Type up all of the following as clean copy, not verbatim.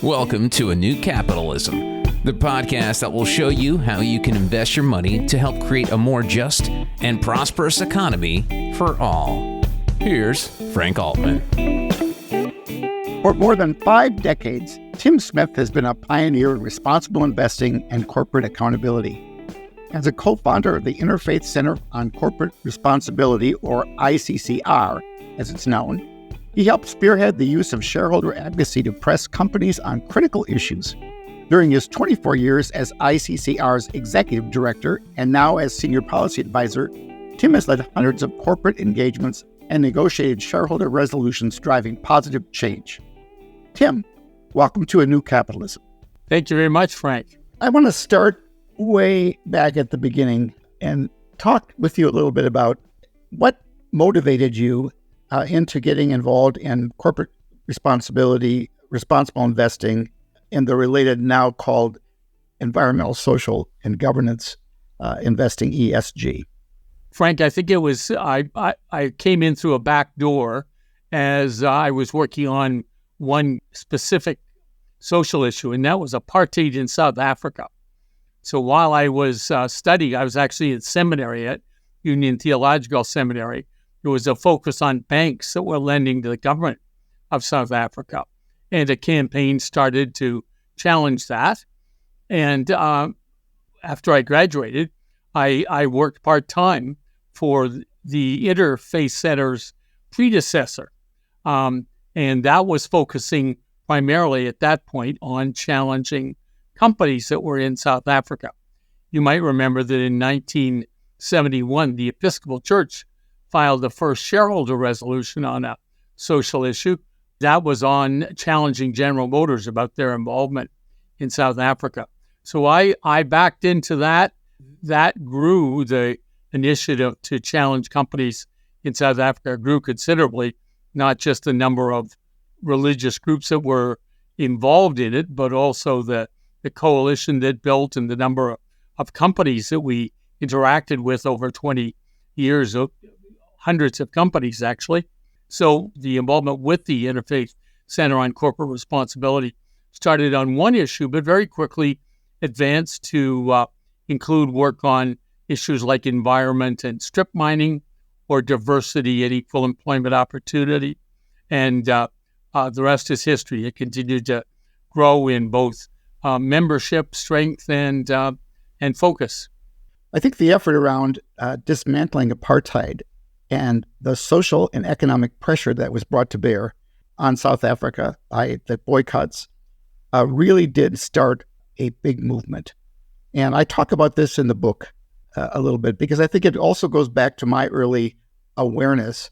Welcome to A New Capitalism, the podcast that will show you how you can invest your money to help create a more just and prosperous economy for all. Here's Frank Altman. For more than 5 decades, Tim Smith has been a pioneer in responsible investing and corporate accountability. As a co-founder of the Interfaith Center on Corporate Responsibility, or ICCR, as it's known, he helped spearhead the use of shareholder advocacy to press companies on critical issues. During his 24 years as ICCR's executive director and now as senior policy advisor, Tim has led hundreds of corporate engagements and negotiated shareholder resolutions driving positive change. Tim, welcome to A New Capitalism. Thank you very much, Frank. I want to start way back at the beginning and talk with you a little bit about what motivated you into getting involved in corporate responsibility, responsible investing, and the related now called environmental, social, and governance investing, ESG. Frank, I think it was, I came in through a back door as I was working on one specific social issue, and that was apartheid in South Africa. So while I was studying, I was actually at seminary at Union Theological Seminary. There was a focus on banks that were lending to the government of South Africa. And a campaign started to challenge that. And after I graduated, I worked part-time for the Interfaith Center's predecessor. And that was focusing primarily at that point on challenging companies that were in South Africa. You might remember that in 1971, the Episcopal Church filed the first shareholder resolution on a social issue. That was on challenging General Motors about their involvement in South Africa. So I backed into that. That grew, the initiative to challenge companies in South Africa grew considerably, not just the number of religious groups that were involved in it, but also the coalition that built and the number of companies that we interacted with over 20 years, hundreds of companies, actually. So the involvement with the Interfaith Center on Corporate Responsibility started on one issue, but very quickly advanced to include work on issues like environment and strip mining, or diversity and equal employment opportunity. And the rest is history. It continued to grow in both membership, strength, and focus. I think the effort around dismantling apartheid and the social and economic pressure that was brought to bear on South Africa by the boycotts really did start a big movement. And I talk about this in the book a little bit because I think it also goes back to my early awareness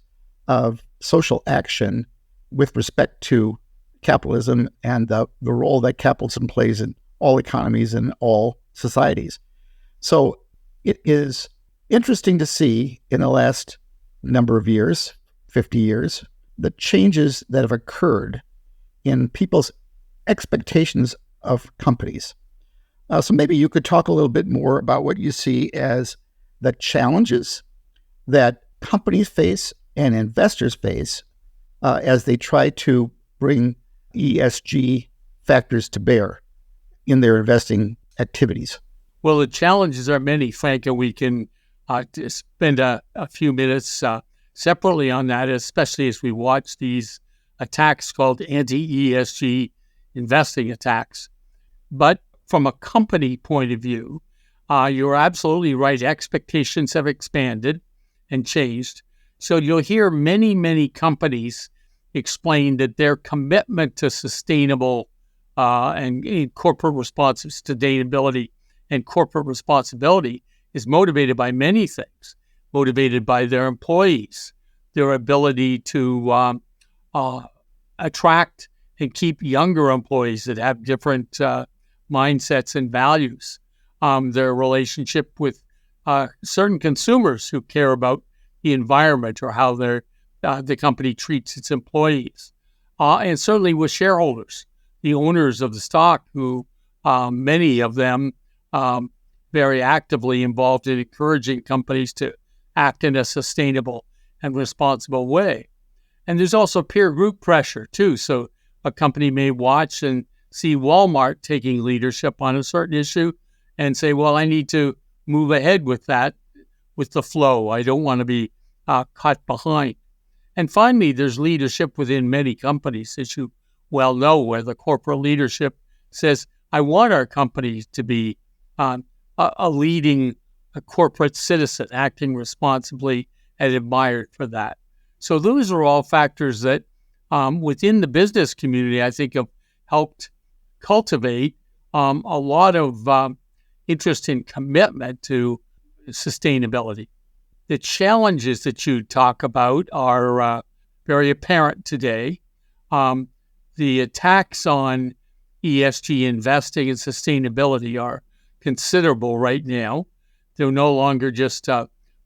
of social action with respect to capitalism and the role that capitalism plays in all economies and all societies. So it is interesting to see in the last number of years, 50 years, the changes that have occurred in people's expectations of companies. So maybe you could talk a little bit more about what you see as the challenges that companies face and investors face as they try to bring ESG factors to bear in their investing activities. Well, the challenges are many, Frank, and we can spend a few minutes separately on that, especially as we watch these attacks called anti-ESG investing attacks. But from a company point of view, you're absolutely right. Expectations have expanded and changed. So you'll hear many, many companies explain that their commitment to sustainable and corporate sustainability and corporate responsibility is motivated by many things, motivated by their employees, their ability to attract and keep younger employees that have different mindsets and values, their relationship with certain consumers who care about the environment or how the company treats its employees, and certainly with shareholders, the owners of the stock, who many of them very actively involved in encouraging companies to act in a sustainable and responsible way. And there's also peer group pressure too. So a company may watch and see Walmart taking leadership on a certain issue and say, well, I need to move ahead with that, with the flow. I don't want to be caught behind. And finally, there's leadership within many companies, as you well know, where the corporate leadership says, I want our company to be a leading corporate citizen, acting responsibly and admired for that. So those are all factors that within the business community, I think, have helped cultivate a lot of interest and commitment to sustainability. The challenges that you talk about are very apparent today. The attacks on ESG investing and sustainability are considerable right now. They're no longer just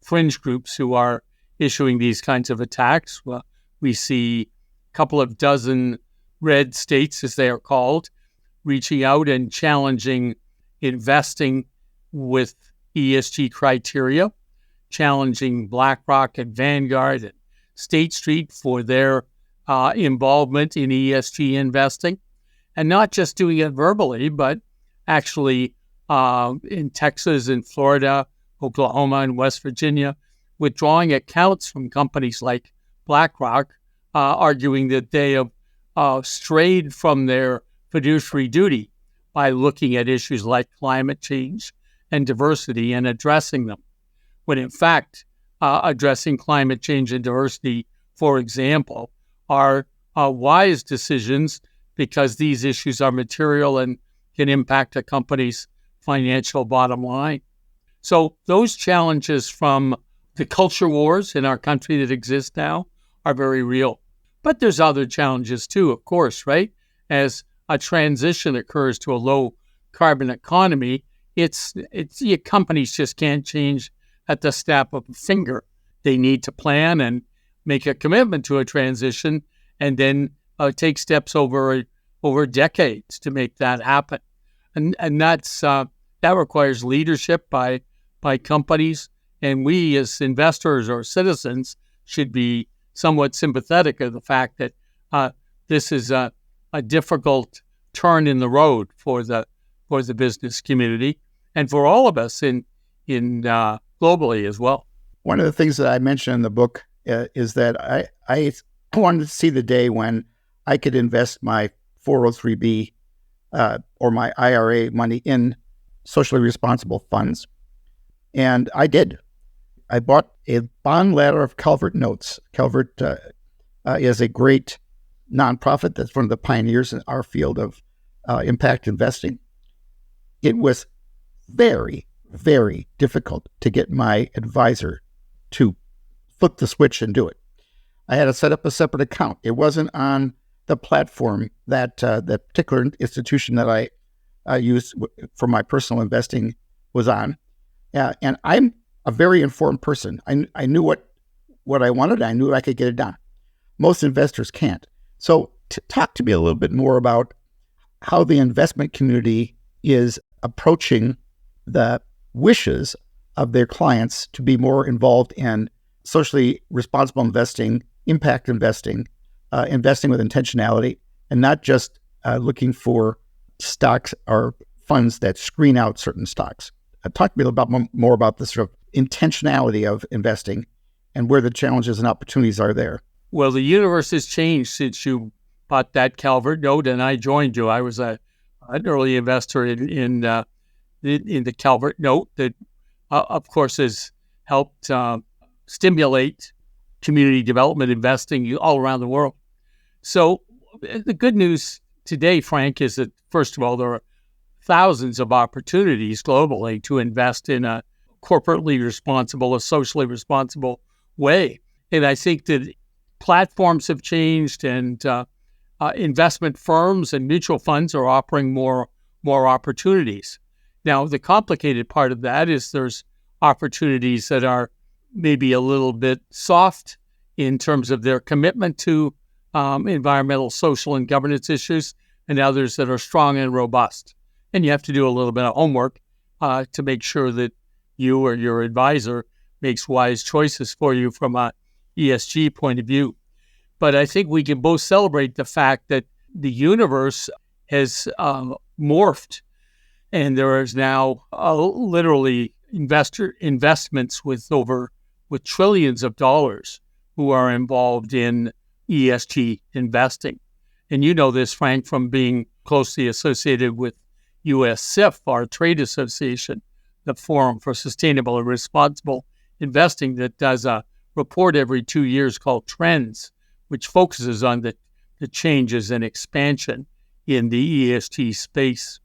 fringe groups who are issuing these kinds of attacks. We see a couple of dozen red states, as they are called, reaching out and challenging investing with ESG criteria, challenging BlackRock and Vanguard and State Street for their involvement in ESG investing, and not just doing it verbally, but actually in Texas and Florida, Oklahoma and West Virginia, withdrawing accounts from companies like BlackRock, arguing that they have strayed from their fiduciary duty by looking at issues like climate change and diversity and addressing them, when in fact, addressing climate change and diversity, for example, are wise decisions because these issues are material and can impact a company's financial bottom line. So those challenges from the culture wars in our country that exist now are very real. But there's other challenges too, of course, right? As a transition occurs to a low carbon economy, your companies just can't change at the snap of a finger. They need to plan and make a commitment to a transition, and then take steps over decades to make that happen. And that requires leadership by companies, and we as investors or citizens should be somewhat sympathetic of the fact that this is a difficult turn in the road for the business community and for all of us in globally as well. One of the things that I mentioned in the book is that I wanted to see the day when I could invest my 403B or my IRA money in socially responsible funds. And I did. I bought a bond ladder of Calvert notes. Calvert is a great nonprofit that's one of the pioneers in our field of impact investing. It was very, very difficult to get my advisor to flip the switch and do it. I had to set up a separate account. It wasn't on the platform that the particular institution that I used for my personal investing was on. And I'm a very informed person. I knew what I wanted. I knew I could get it done. Most investors can't. So talk to me a little bit more about how the investment community is approaching the wishes of their clients to be more involved in socially responsible investing, impact investing, investing with intentionality, and not just looking for stocks or funds that screen out certain stocks. Talk to me more about the sort of intentionality of investing and where the challenges and opportunities are there. Well, the universe has changed since you bought that Calvert note and I joined you. I was an early investor in the Calvert note that, of course, has helped stimulate community development investing all around the world. So the good news today, Frank, is that, first of all, there are thousands of opportunities globally to invest in a corporately responsible, a socially responsible way. And I think that platforms have changed, and investment firms and mutual funds are offering more opportunities. Now, the complicated part of that is there's opportunities that are maybe a little bit soft in terms of their commitment to environmental, social, and governance issues, and others that are strong and robust. And you have to do a little bit of homework to make sure that you or your advisor makes wise choices for you from a ESG point of view. But I think we can both celebrate the fact that the universe has morphed, and there is now literally investments with trillions of dollars who are involved in ESG investing. And you know this, Frank, from being closely associated with U.S. SIF, our trade association, the Forum for Sustainable and Responsible Investing, that does a report every 2 years called Trends, which focuses on the changes and expansion in the ESG space.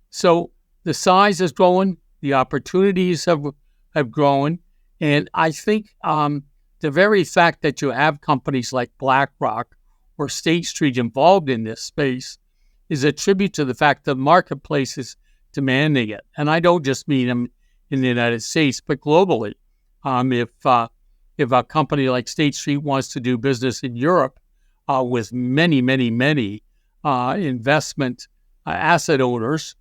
So the size is growing, the opportunities have grown, and I think the very fact that you have companies like BlackRock or State Street involved in this space is a tribute to the fact that the marketplace is demanding it. And I don't just mean them in the United States, but globally. If a company like State Street wants to do business in Europe with many investment asset owners,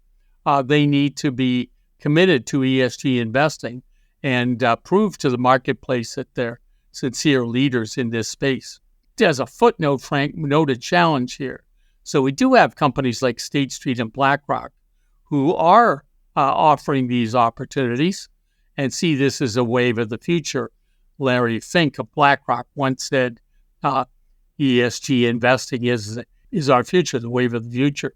they need to be committed to ESG investing and prove to the marketplace that they're sincere leaders in this space. As a footnote, Frank, note a challenge here. So we do have companies like State Street and BlackRock who are offering these opportunities and see this as a wave of the future. Larry Fink of BlackRock once said, ESG investing is our future, the wave of the future.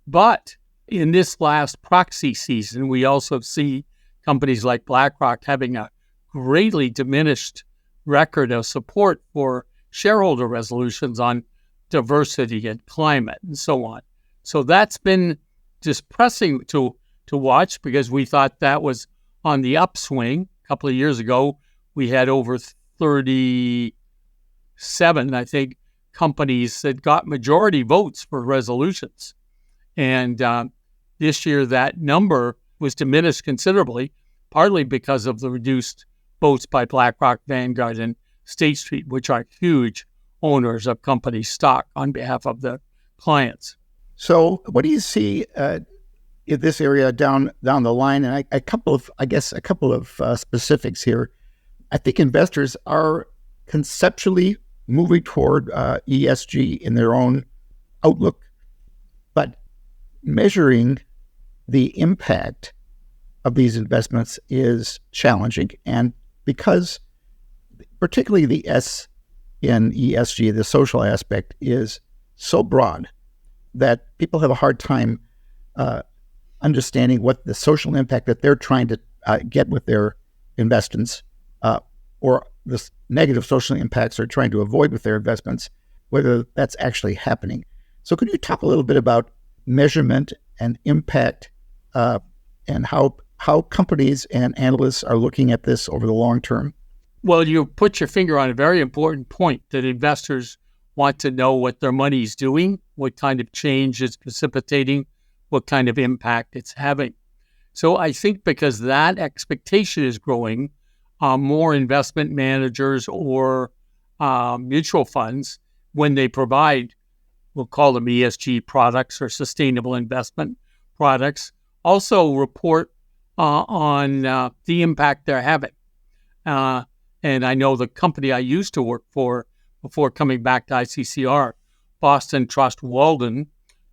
But in this last proxy season, we also see companies like BlackRock having a greatly diminished record of support for shareholder resolutions on diversity and climate and so on. So that's been depressing to watch, because we thought that was on the upswing. A couple of years ago, we had over 37, I think, companies that got majority votes for resolutions. And this year, that number was diminished considerably, partly because of the reduced votes by BlackRock, Vanguard, and State Street, which are huge owners of company stock on behalf of their clients. So what do you see in this area down the line? And a couple of specifics here. I think investors are conceptually moving toward ESG in their own outlook, but measuring the impact of these investments is challenging. And because particularly the S in ESG, the social aspect, is so broad that people have a hard time understanding what the social impact that they're trying to get with their investments or the negative social impacts they're trying to avoid with their investments, whether that's actually happening. So could you talk a little bit about measurement and impact and how companies and analysts are looking at this over the long term? Well, you put your finger on a very important point, that investors want to know what their money is doing, what kind of change it's precipitating, what kind of impact it's having. So I think because that expectation is growing, more investment managers or mutual funds, when they provide, we'll call them ESG products or sustainable investment products, also report on the impact they're having. And I know the company I used to work for before coming back to ICCR, Boston Trust Walden,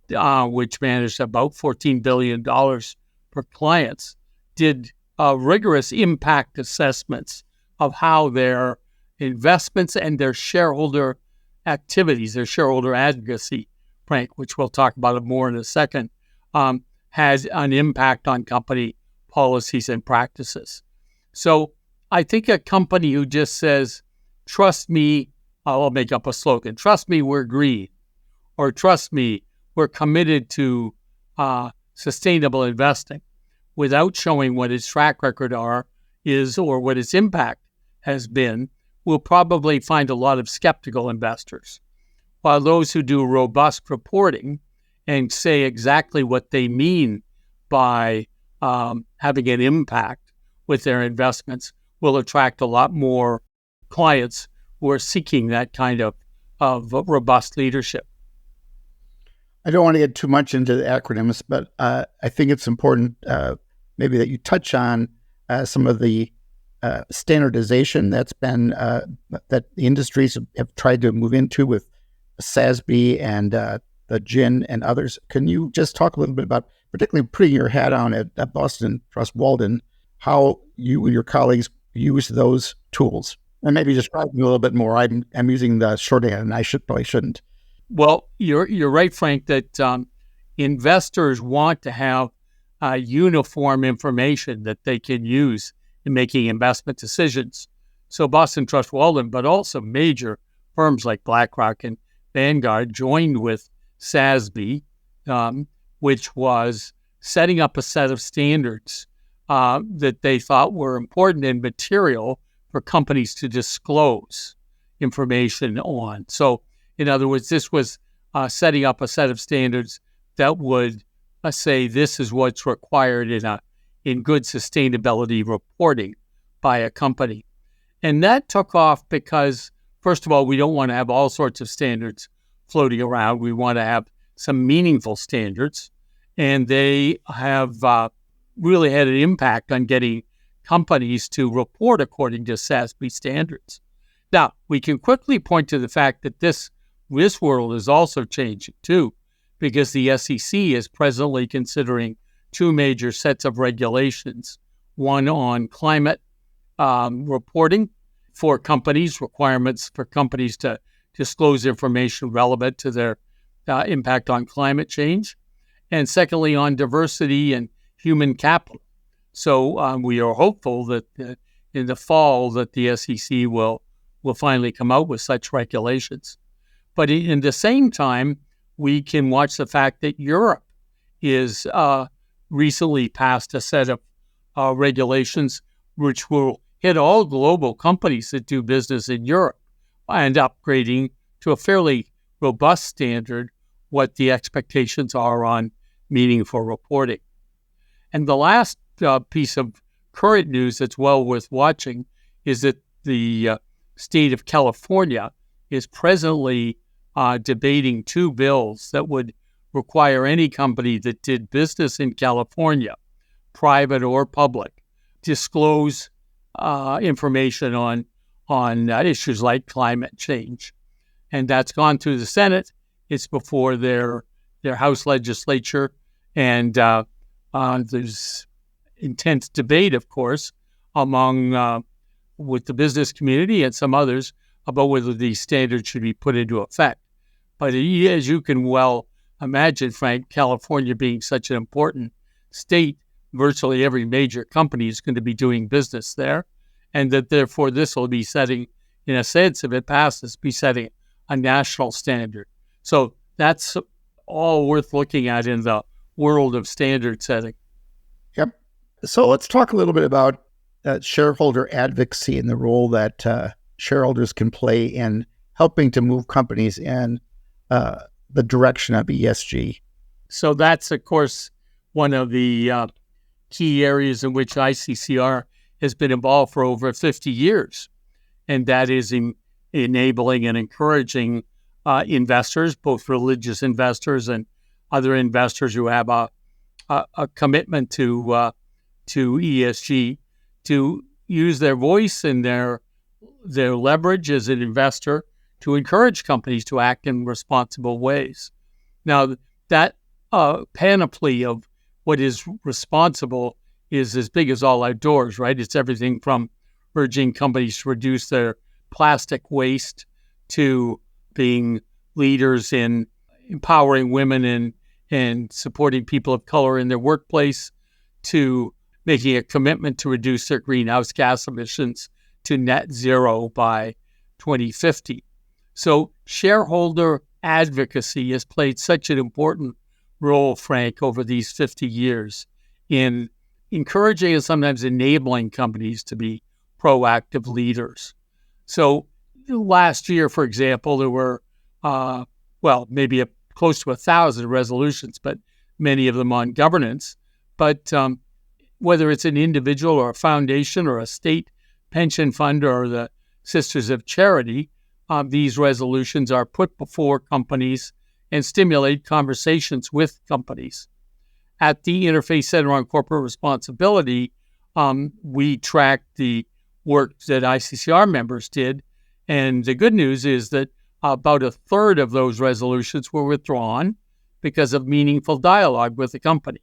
which managed about $14 billion per clients, did rigorous impact assessments of how their investments and their shareholder activities, their shareholder advocacy, Frank, which we'll talk about it more in a second, has an impact on company policies and practices. So I think a company who just says, trust me, I'll make up a slogan, trust me, we're green, or trust me, we're committed to sustainable investing, without showing what its track record is or what its impact has been, will probably find a lot of skeptical investors. While those who do robust reporting and say exactly what they mean by having an impact with their investments will attract a lot more clients who are seeking that kind of robust leadership. I don't want to get too much into the acronyms, but I think it's important maybe that you touch on some of the standardization that's been that the industries have tried to move into with SASB and the Gin and others. Can you just talk a little bit about, particularly putting your hat on at Boston Trust Walden, how you and your colleagues use those tools? And maybe describe them a little bit more. I'm using the shorthand, and I probably shouldn't. Well, you're right, Frank, that investors want to have uniform information that they can use in making investment decisions. So Boston Trust Walden, but also major firms like BlackRock and Vanguard joined with SASB, which was setting up a set of standards that they thought were important and material for companies to disclose information on. So, in other words, this was setting up a set of standards that would say this is what's required in good sustainability reporting by a company. And that took off because, first of all, we don't want to have all sorts of standards floating around. We want to have some meaningful standards. And they have really had an impact on getting companies to report according to SASB standards. Now, we can quickly point to the fact that this world is also changing too, because the SEC is presently considering two major sets of regulations, one on climate reporting for companies, requirements for companies to disclose information relevant to their impact on climate change, and secondly, on diversity and human capital. So we are hopeful that in the fall that the SEC will finally come out with such regulations. But in the same time, we can watch the fact that Europe is recently passed a set of regulations which will hit all global companies that do business in Europe and upgrading to a fairly robust standard what the expectations are on meaningful reporting. And the last piece of current news that's well worth watching is that the state of California is presently debating two bills that would require any company that did business in California, private or public, disclose information on issues like climate change. And that's gone through the Senate. It's before their House legislature, and there's intense debate, of course, among with the business community and some others about whether these standards should be put into effect. But as you can well imagine, Frank, California being such an important state, virtually every major company is going to be doing business there, and that therefore this will be setting, in a sense, if it passes, be setting a national standard. So that's all worth looking at in the world of standard setting. Yep. So let's talk a little bit about shareholder advocacy and the role that shareholders can play in helping to move companies in the direction of ESG. So that's, of course, one of the key areas in which ICCR has been involved for over 50 years. And that is enabling and encouraging investors, both religious investors and other investors who have a commitment to ESG, to use their voice and their leverage as an investor to encourage companies to act in responsible ways. Now, that panoply of what is responsible is as big as all outdoors, right? It's everything from urging companies to reduce their plastic waste to being leaders in empowering women and supporting people of color in their workplace, to making a commitment to reduce their greenhouse gas emissions to net zero by 2050. So shareholder advocacy has played such an important role, Frank, over these 50 years in encouraging and sometimes enabling companies to be proactive leaders. So last year, for example, there were, maybe close to 1,000 resolutions, but many of them on governance. But whether it's an individual or a foundation or a state pension fund or the Sisters of Charity, these resolutions are put before companies and stimulate conversations with companies. At the Interfaith Center on Corporate Responsibility, we tracked the work that ICCR members did, and the good news is that about a third of those resolutions were withdrawn, because of meaningful dialogue with the company.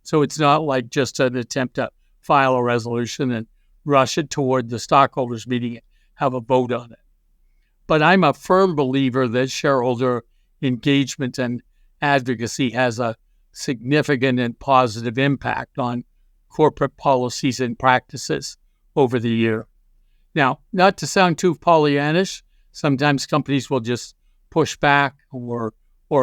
So it's not like just an attempt to file a resolution and rush it toward the stockholders meeting and have a vote on it. But I'm a firm believer that shareholder engagement and advocacy has a significant and positive impact on corporate policies and practices over the year. Now, not to sound too Pollyannish, sometimes companies will just push back or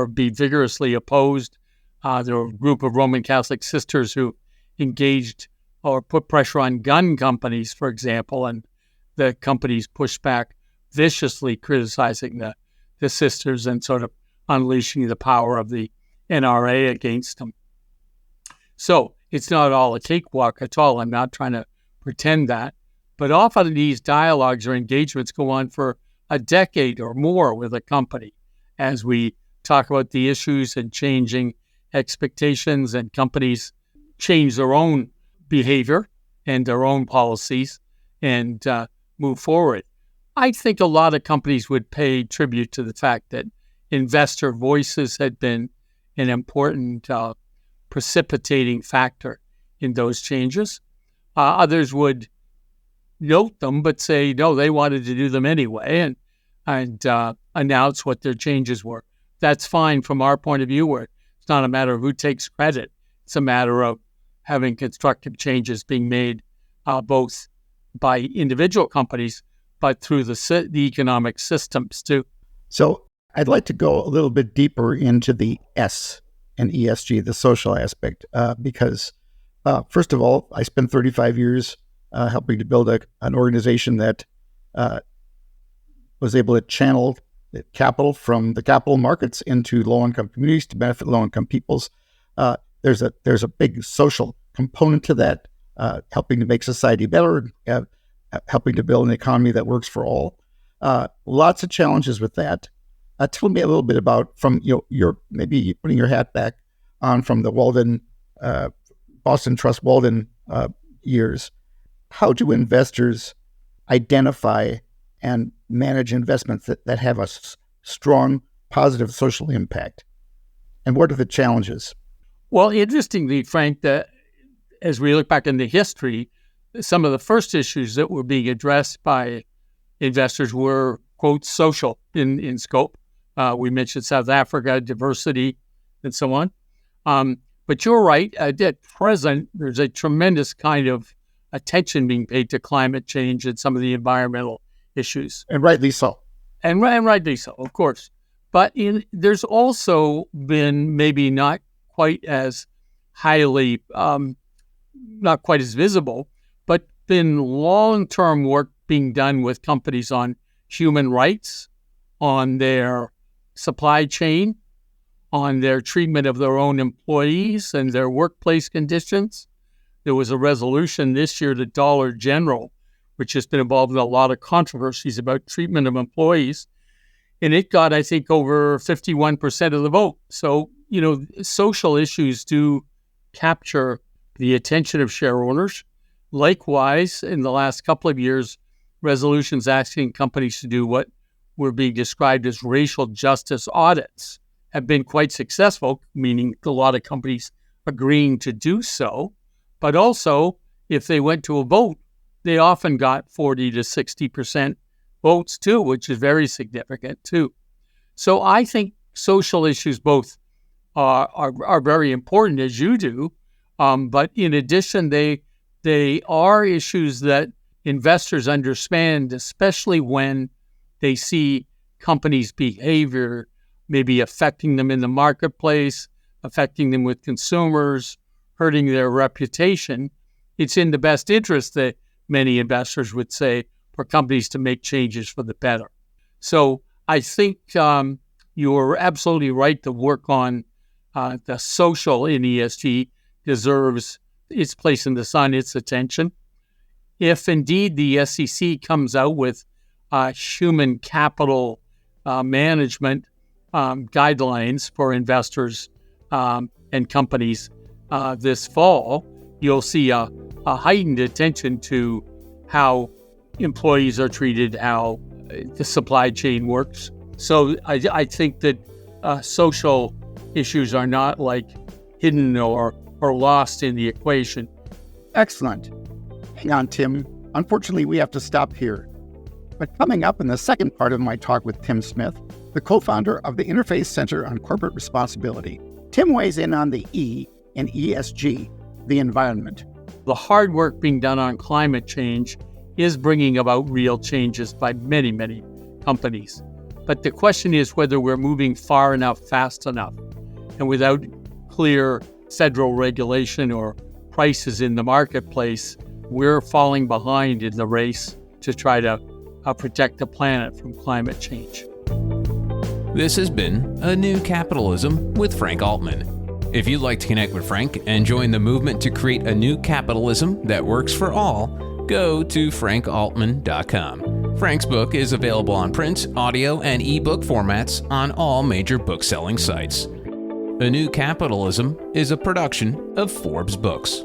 be vigorously opposed. There are a group of Roman Catholic sisters who engaged or put pressure on gun companies, for example, and the companies pushed back viciously, criticizing the sisters and sort of unleashing the power of the NRA against them. So it's not all a cakewalk at all. I'm not trying to pretend that. But often these dialogues or engagements go on for a decade or more with a company as we talk about the issues and changing expectations, and companies change their own behavior and their own policies and move forward. I think a lot of companies would pay tribute to the fact that investor voices had been an important precipitating factor in those changes. Others would note them, but say, no, they wanted to do them anyway and announce what their changes were. That's fine from our point of view, where it's not a matter of who takes credit. It's a matter of having constructive changes being made both by individual companies, but through the economic systems too. So I'd like to go a little bit deeper into the S and ESG, the social aspect, because first of all, I spent 35 years helping to build an organization that was able to channel capital from the capital markets into low-income communities to benefit low-income peoples. There's a big social component to that, helping to make society better, helping to build an economy that works for all. Lots of challenges with that. Tell me a little bit about, from your maybe putting your hat back on from the Walden, Boston Trust Walden years. How do investors identify and manage investments that have a strong, positive social impact? And what are the challenges? Well, interestingly, Frank, that as we look back into history, some of the first issues that were being addressed by investors were, quote, social in scope. We mentioned South Africa, diversity, and so on. But you're right. At present, there's a tremendous kind of attention being paid to climate change and some of the environmental issues. And rightly so. And rightly so, of course. But there's also been maybe not quite as highly, not quite as visible, but been long-term work being done with companies on human rights, on their supply chain, on their treatment of their own employees and their workplace conditions. There was a resolution this year to Dollar General, which has been involved in a lot of controversies about treatment of employees. And it got, I think, over 51% of the vote. So, social issues do capture the attention of shareholders. Likewise, in the last couple of years, resolutions asking companies to do what were being described as racial justice audits have been quite successful, meaning a lot of companies agreeing to do so. But also, if they went to a vote, they often got 40 to 60% votes too, which is very significant too. So I think social issues both are very important, as you do, but in addition, they are issues that investors understand, especially when they see companies' behavior maybe affecting them in the marketplace, affecting them with consumers, hurting their reputation. It's in the best interest, that many investors would say, for companies to make changes for the better. So I think you're absolutely right. The work on the social in ESG deserves its place in the sun, its attention. If indeed the SEC comes out with human capital management guidelines for investors and companies this fall, you'll see a heightened attention to how employees are treated, how the supply chain works. So I think that social issues are not like hidden or lost in the equation. Excellent. Hang on, Tim. Unfortunately, we have to stop here. But coming up in the second part of my talk with Tim Smith, the co-founder of the Interfaith Center on Corporate Responsibility, Tim weighs in on the E in ESG, the environment. The hard work being done on climate change is bringing about real changes by many, many companies. But the question is whether we're moving far enough, fast enough, and without clear federal regulation or prices in the marketplace, we're falling behind in the race to try to protect the planet from climate change. This has been A New Capitalism with Frank Altman. If you'd like to connect with Frank and join the movement to create a new capitalism that works for all, go to frankaltman.com. Frank's book is available on print, audio, and ebook formats on all major book-selling sites. A New Capitalism is a production of Forbes Books.